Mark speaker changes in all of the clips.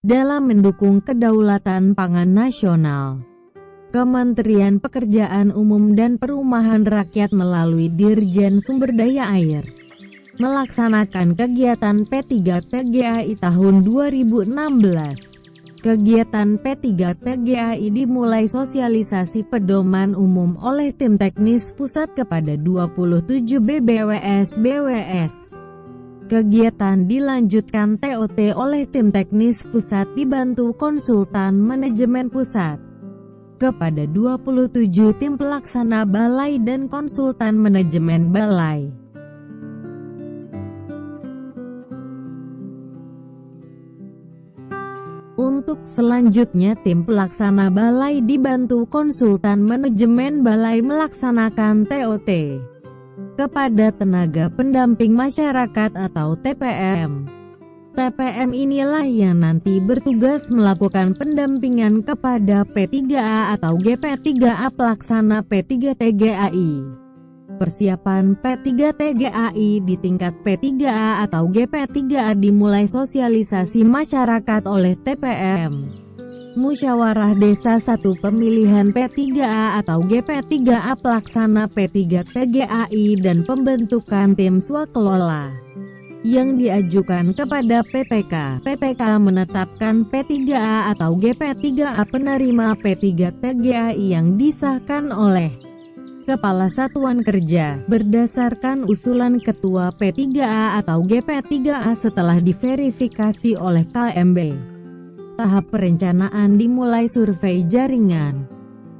Speaker 1: dalam mendukung kedaulatan pangan nasional. Kementerian Pekerjaan Umum dan Perumahan Rakyat melalui Dirjen Sumber Daya Air melaksanakan kegiatan P3TGAI tahun 2016. Kegiatan P3TGAI dimulai sosialisasi pedoman umum oleh tim teknis pusat kepada 27 BWS. Kegiatan dilanjutkan TOT oleh tim teknis pusat dibantu konsultan manajemen pusat kepada 27 tim pelaksana balai dan konsultan manajemen balai. Untuk selanjutnya tim pelaksana balai dibantu konsultan manajemen balai melaksanakan TOT kepada tenaga pendamping masyarakat atau TPM. TPM inilah yang nanti bertugas melakukan pendampingan kepada P3A atau GP3A pelaksana P3TGAI. Persiapan P3TGAI di tingkat P3A atau GP3A dimulai sosialisasi masyarakat oleh TPM. Musyawarah Desa 1 pemilihan P3A atau GP3A pelaksana P3TGAI dan pembentukan tim swakelola yang diajukan kepada PPK. PPK menetapkan P3A atau GP3A penerima P3TGAI yang disahkan oleh Kepala Satuan Kerja, berdasarkan usulan Ketua P3A atau GP3A setelah diverifikasi oleh KMB. Tahap perencanaan dimulai survei jaringan.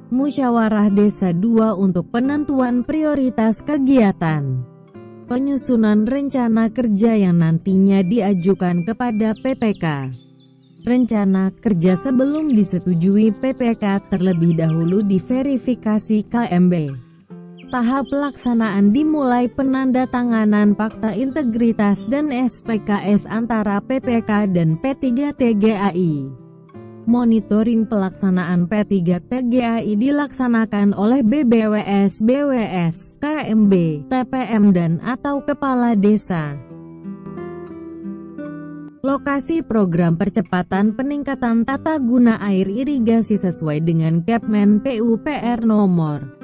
Speaker 1: Musyawarah Desa 2 untuk penentuan prioritas kegiatan. Penyusunan rencana kerja yang nantinya diajukan kepada PPK. Rencana kerja sebelum disetujui PPK terlebih dahulu diverifikasi KMB. Tahap pelaksanaan dimulai penandatanganan Fakta Integritas dan SPKS antara PPK dan P3TGAI. Monitoring pelaksanaan P3TGAI dilaksanakan oleh BWS, KMB, TPM dan atau Kepala Desa. Lokasi program percepatan peningkatan tata guna air irigasi sesuai dengan Kepmen PUPR nomor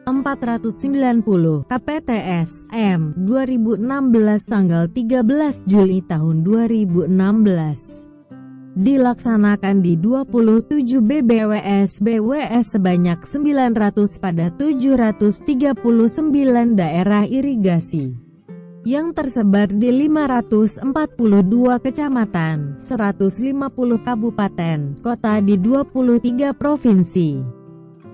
Speaker 1: 490 KPTS M 2016 tanggal 13 Juli tahun 2016. Dilaksanakan di 27 BWS sebanyak 900 pada 739 daerah irigasi yang tersebar di 542 kecamatan, 150 kabupaten, kota di 23 provinsi.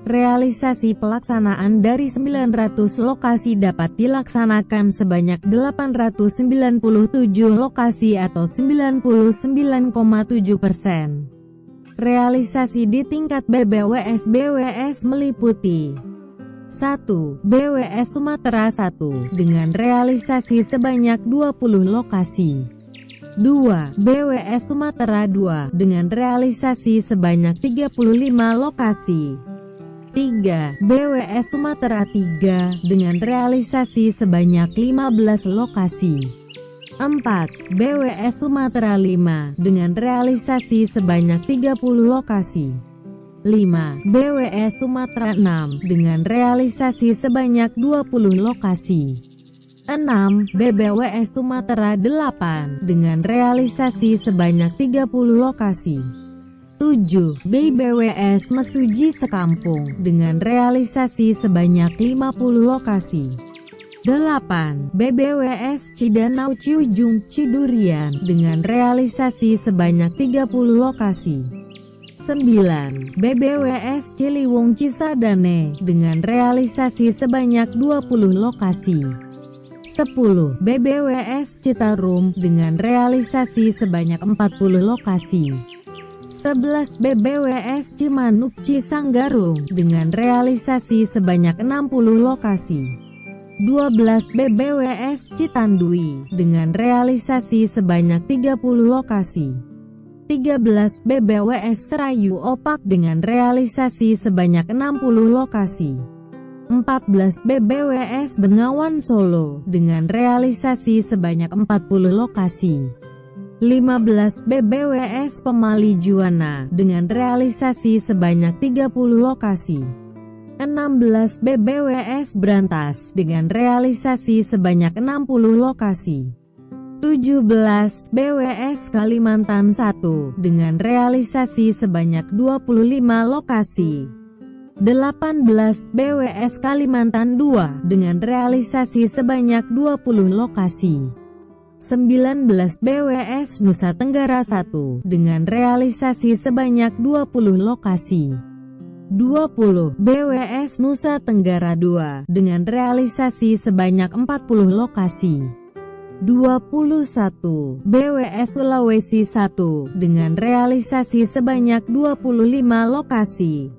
Speaker 1: Realisasi pelaksanaan dari 900 lokasi dapat dilaksanakan sebanyak 897 lokasi atau 99,7%. Realisasi di tingkat BWS meliputi 1. BWS Sumatera 1 dengan realisasi sebanyak 20 lokasi. 2. BWS Sumatera 2 dengan realisasi sebanyak 35 lokasi. 3. BWS Sumatera 3 dengan realisasi sebanyak 15 lokasi. 4. BWS Sumatera 5 dengan realisasi sebanyak 30 lokasi. 5. BWS Sumatera 6 dengan realisasi sebanyak 20 lokasi. 6. BBWS Sumatera 8 dengan realisasi sebanyak 30 lokasi. 7. BBWS Mesuji Sekampung dengan realisasi sebanyak 50 lokasi. 8. BBWS Cidanau Ciujung Cidurian dengan realisasi sebanyak 30 lokasi. 9. BBWS Ciliwung Cisadane dengan realisasi sebanyak 20 lokasi. 10. BBWS Citarum dengan realisasi sebanyak 40 lokasi. 11. BBWS Cimanuk Cisanggarung dengan realisasi sebanyak 60 lokasi. 12. BBWS Citandui dengan realisasi sebanyak 30 lokasi. 13. BBWS Serayu Opak dengan realisasi sebanyak 60 lokasi. 14. BBWS Bengawan Solo dengan realisasi sebanyak 40 lokasi. 15 BBWS Pemali Juwana dengan realisasi sebanyak 30 lokasi. 16 BBWS Brantas dengan realisasi sebanyak 60 lokasi. 17 BWS Kalimantan 1 dengan realisasi sebanyak 25 lokasi. 18 BWS Kalimantan 2 dengan realisasi sebanyak 20 lokasi. 19 BWS Nusa Tenggara 1 dengan realisasi sebanyak 20 lokasi. 20 BWS Nusa Tenggara 2 dengan realisasi sebanyak 40 lokasi. 21 BWS Sulawesi 1 dengan realisasi sebanyak 25 lokasi.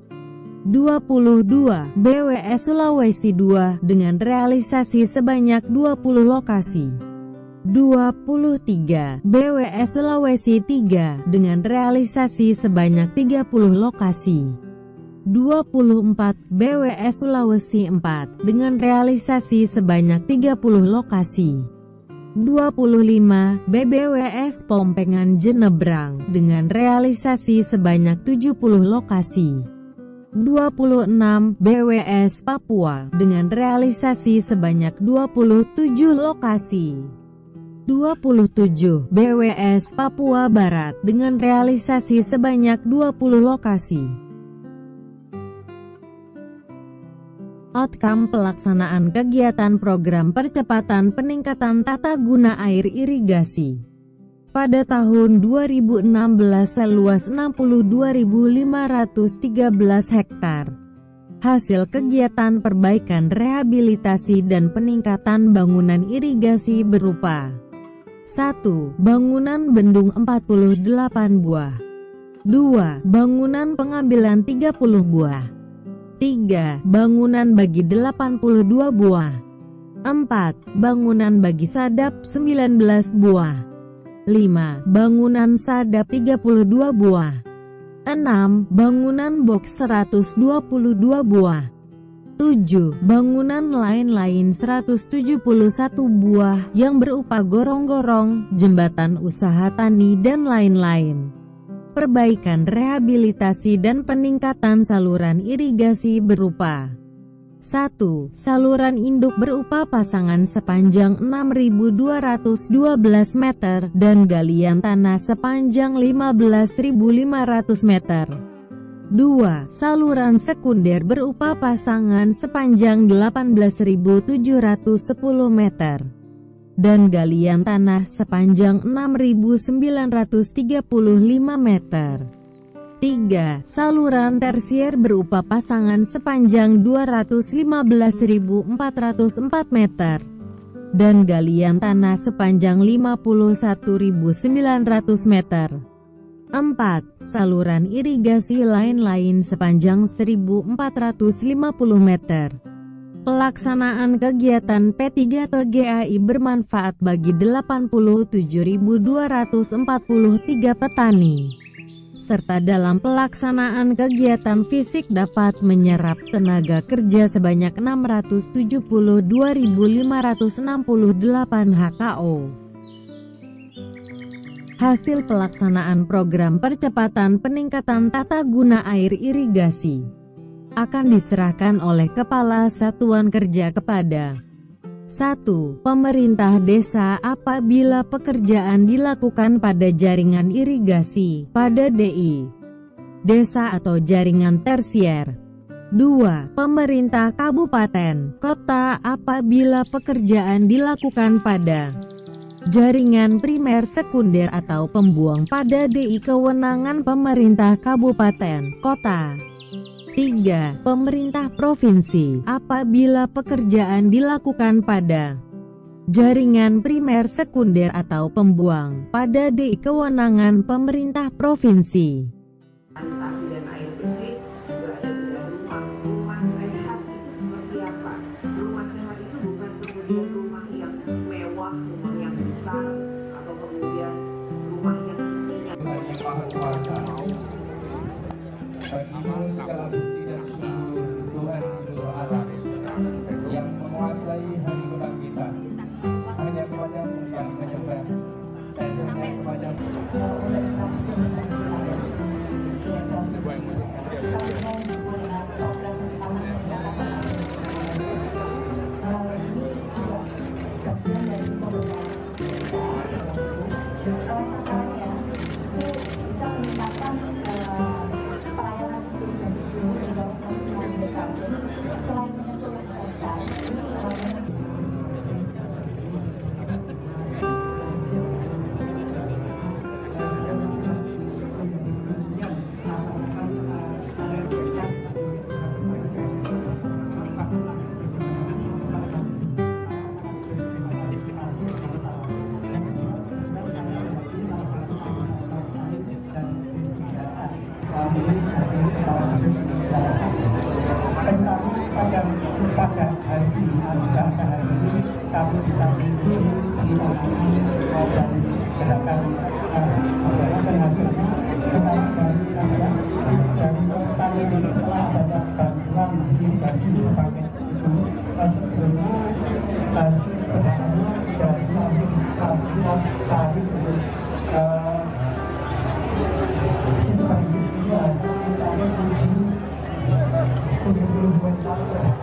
Speaker 1: 22 BWS Sulawesi 2 dengan realisasi sebanyak 20 lokasi. 23 BWS Sulawesi 3 dengan realisasi sebanyak 30 lokasi. 24 BWS Sulawesi 4 dengan realisasi sebanyak 30 lokasi. 25 BBWS Pompengan Jenebrang dengan realisasi sebanyak 70 lokasi. 26 BWS Papua dengan realisasi sebanyak 27 lokasi. 27 BWS Papua Barat dengan realisasi sebanyak 20 lokasi. Outcome pelaksanaan kegiatan program percepatan peningkatan tata guna air irigasi. Pada tahun 2016 seluas 62.513 hektar. Hasil kegiatan perbaikan rehabilitasi dan peningkatan bangunan irigasi berupa 1. Bangunan bendung 48 buah. 2. Bangunan pengambilan 30 buah. 3. Bangunan bagi 82 buah. 4. Bangunan bagi sadap 19 buah. 5. Bangunan sadap 32 buah. 6. Bangunan box 122 buah. 7. Bangunan lain-lain 171 buah yang berupa gorong-gorong, jembatan usaha tani dan lain-lain. Perbaikan rehabilitasi dan peningkatan saluran irigasi berupa 1. Saluran induk berupa pasangan sepanjang 6.212 meter dan galian tanah sepanjang 15.500 meter. 2. Saluran sekunder berupa pasangan sepanjang 18.710 meter dan galian tanah sepanjang 6.935 meter. 3. Saluran tersier berupa pasangan sepanjang 215.404 meter dan galian tanah sepanjang 51.900 meter. 4. Saluran irigasi lain-lain sepanjang 1.450 meter. Pelaksanaan kegiatan P3TGAI bermanfaat bagi 87.243 petani, serta dalam pelaksanaan kegiatan fisik dapat menyerap tenaga kerja sebanyak 672.568 HKO. Hasil pelaksanaan program percepatan peningkatan tata guna air irigasi akan diserahkan oleh Kepala Satuan Kerja kepada 1. Pemerintah desa apabila pekerjaan dilakukan pada jaringan irigasi pada DI desa atau jaringan tersier. 2. Pemerintah kabupaten, kota apabila pekerjaan dilakukan pada jaringan primer sekunder atau pembuang pada DI kewenangan pemerintah kabupaten, kota. 3. Pemerintah provinsi apabila pekerjaan dilakukan pada jaringan primer sekunder atau pembuang pada DI kewenangan pemerintah provinsi.
Speaker 2: Sanitasi dan air bersih juga ada bedah rumah. Rumah sehat itu seperti apa? Rumah sehat itu bukan kemudian rumah yang mewah, rumah yang besar, atau kemudian rumah yang isinya
Speaker 3: Yang maha kuasa bagimu segala bukti dan syukur Tuhan seluruh alam yang menguasai hari kebangkitan. Hanya kepadamu yang menyembah dan hanya kepadamu dan pada hari ini pada hari ini kami bisa menangani dan gerakan dan hasilnya dari kami telah ada bantuan irigasi paket itu sebelumnya hasil pertama dari fasilitas tadi itu bagi dia untuk 70 meter